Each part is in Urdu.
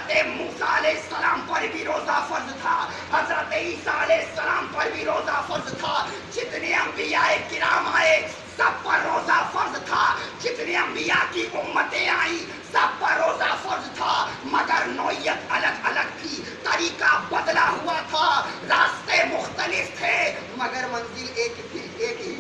حضرت موسیٰ علیہ السلام پر بھی روزہ فرض تھا، حضرت عیسیٰ علیہ السلام پر بھی روزہ فرض تھا، جتنے انبیاء کرام آئے سب پر روزہ فرض تھا، جتنے انبیاء کی امتیں آئیں سب پر روزہ فرض تھا، مگر نوعیت الگ الگ تھی، طریقہ بدلا ہوا تھا، راستے مختلف تھے، مگر منزل ایک ہی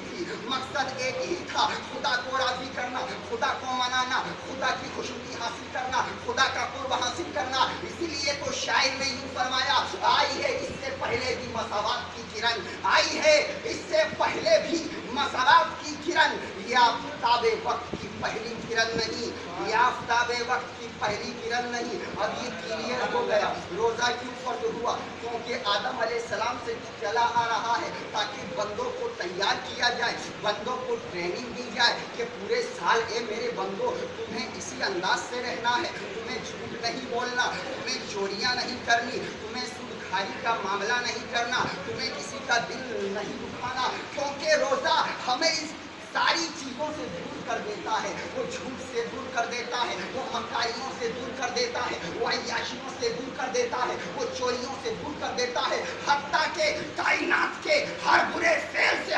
تھی، مقصد ایک ہی تھا، خدا کو راضی کرنا، خدا کو منانا، خدا کی خوشنودی حاصل کرنا، خدا کا قرب حاصل کرنا۔ اسی لیے تو شاعر نے یوں فرمایا، آئی ہے اس سے پہلے بھی مساوات کی کرن، آئی ہے اس سے پہلے بھی مساوات کی کرن، یہ آفتاب وقت کی پہلی کرن نہیں، یہ آفتاب وقت کی پہلی کرن نہیں، اب یہ کلیئر ہو گیا۔ روزہ کیوں فرض ہوا؟ کیونکہ آدم علیہ السلام سے چلا آ رہا ہے، تاکہ بندوں کو تیار کیا جائے، بندوں کو ٹریننگ دی جائے کہ پورے سال اے میرے بندوں تمہیں اسی انداز سے رہنا ہے، تمہیں جھوٹ نہیں بولنا، تمہیں چوریاں نہیں کرنی، تمہیں سود کھاری کا معاملہ نہیں کرنا، تمہیں کسی کا دل نہیں دکھانا، کیونکہ روزہ ہمیں اس ساری چیزوں سے دور کر دیتا ہے، وہ جھوٹ سے دور کر دیتا ہے، وہ مکاریوں سے دور کر دیتا ہے، وہ عیاشیوں سے دور کر دیتا ہے، وہ چوریوں سے دور کر دیتا ہے، حتیٰ کہ کائنات کے ہر برے فعل سے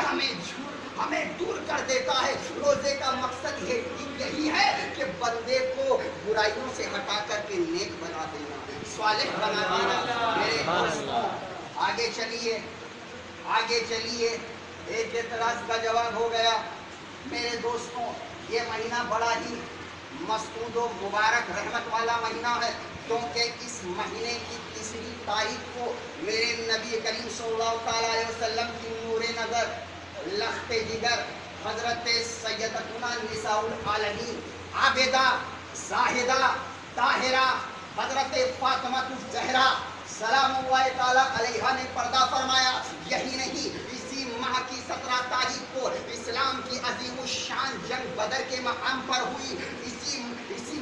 ہمیں دور کر دیتا ہے۔ روزے کا مقصد یہی ہے کہ بندے کو برائیوں سے ہٹا کر کے نیک بنا دینا، صالح بنا دینا۔ میرے دوستوں آگے چلیے، ایک اعتراض کا جواب ہو گیا۔ میرے دوستوں یہ مہینہ بڑا ہی مسعود و مبارک رحمت والا مہینہ ہے، کیونکہ اس مہینے کی 30 تاریخ کو میرے نبی کریم صلی اللہ علیہ وسلم کی نور نظر، لخت جگر، حضرت سیدتنا نساء العالمین، عابدہ، زاہدہ، طاہرہ، حضرت فاطمہ الزہرا سلام اللہ تعالیٰ علیہا نے پردہ فرمایا۔ یہی نہیں، اسی ماہ کی 17 تاریخ کو اسلام کی عظیم الشان جنگ بدر کے مقام پر ہوئی۔ اسی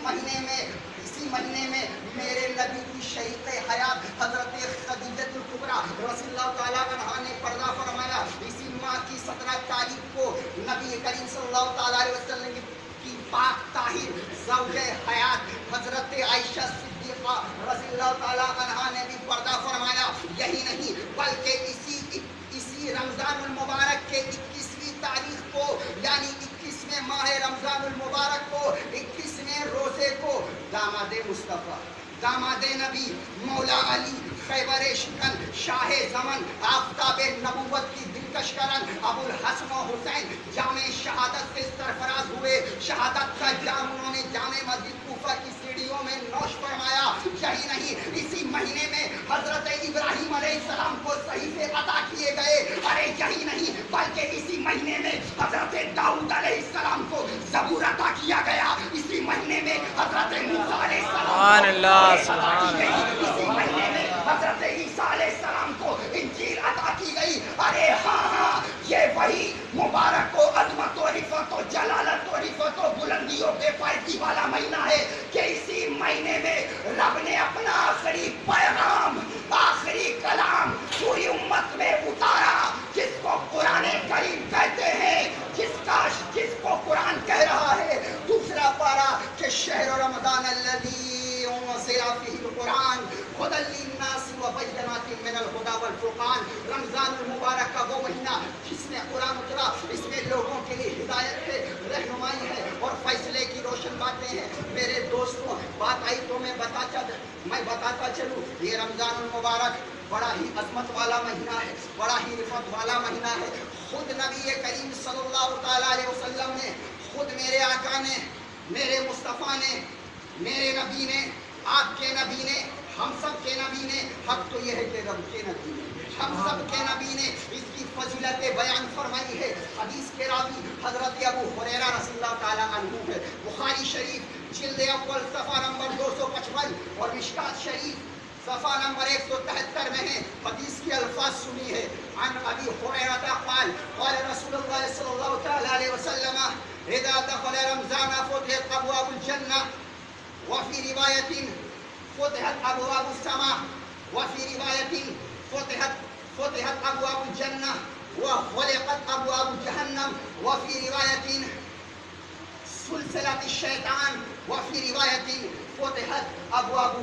مہینے میں میرے نبی کی شریک حیات حضرت خدیجہ الکبریٰ رضی اللہ تعالیٰ عنہا نے پردہ فرمایا۔ اسی ماہ کی 17 تاریخ کو نبی کریم صلی اللہ تعالیٰ علیہ وسلم کی پاک طاہر زوجہ حیات حضرت عائشہ صدیقہ رضی اللہ تعالیٰ عنہا نے بھی پردہ فرمایا۔ یہی نہیں بلکہ اسی رمضان المبارک کے 21ویں تاریخ کو، یعنی 21ویں ماہ رمضان المبارک کو، 21ویں روزے کو داماد مصطفیٰ، داماد نبی، مولا علی، خیبر شکن، شاہ زمن، آفتاب نبوت کی دلکش کرن ابو الحسن و حسین جامع شہادت سے سرفراز ہوئے۔ شہادت کا جام انہوں نے جامع مسجد کوفہ کی سیڑھیوں میں نوش فرمایا۔ یہی نہیں، اسی مہینے میں حضرت ابراہیم علیہ السلام کو صحیفے عطا کیے گئے۔ ارے یہی نہیں بلکہ اسی مہینے میں حضرت داؤد علیہ السلام کو زبور عطا کیا گیا۔ اسی مہینے میں حضرت موسیٰ علیہ السلام اسی مہینے میں حضرت عیسیٰ علیہ السلام کو انجیل عطا کی گئی۔ ارے ہاں، یہ وہی مبارک و عظمت و رفعت و جلالت و رفعت و بلندی و بے پائیدی والا مہینہ ہے کہ اسی مہینے میں رب نے اپنا آخری پیغام، آخری کلام پوری امت میں اتارا، جس کو قرآن کریم کہتے ہیں، جس کو قرآن کہہ رہا ہے دوسرا پارہ کہ شہر رمضان الذی انزل فیہ القرآن ھدی للناس وبینات من الہدی والفرقان۔ رمضان المبارک کا وہ مہینہ جس میں قرآن اترا، اس میں لوگوں کے لیے ہدایت ہے، رہنمائی ہے اور فیصلے کی روشن باتیں ہیں۔ میرے دوستوں بات آئی تو میں بتاتا چلوں، یہ رمضان المبارک بڑا ہی عظمت والا مہینہ ہے، بڑا ہی رفعت والا مہینہ ہے۔ خود نبی کریم صلی اللہ تعالیٰ علیہ وسلم نے، خود میرے آقا نے، میرے مصطفیٰ نے، میرے نبی نے، آپ کے نبی نے، ہم سب کے نبی نے، حق تو یہ ہے کہ رب کے نبی نے، ہم سب کے نبی نے اس کی فضیلت بیان فرمائی ہے۔ حدیث کے راوی حضرت ابو ہریرہ رضی اللہ تعالیٰ عنہ ہے۔ بخاری شریف جلد اول صفحہ نمبر 255 اور مشکوٰۃ شریف صفحہ نمبر 173 میں ہے۔ حدیث کے الفاظ سنی ہے، عن ابی ہریرہ قال قال رسول اللہ صلی اللہ تعالیٰ علیہ وسلم اذا دخل رمضان فتحت ابواب الجنہ وفی روایت فتحت ابواب السماء وفی روایت فتحت ابواب الجنہ وغلقت ابواب جہنم وفی روایت سلسلۃ الشیطان وفی روایت فتحت ابواب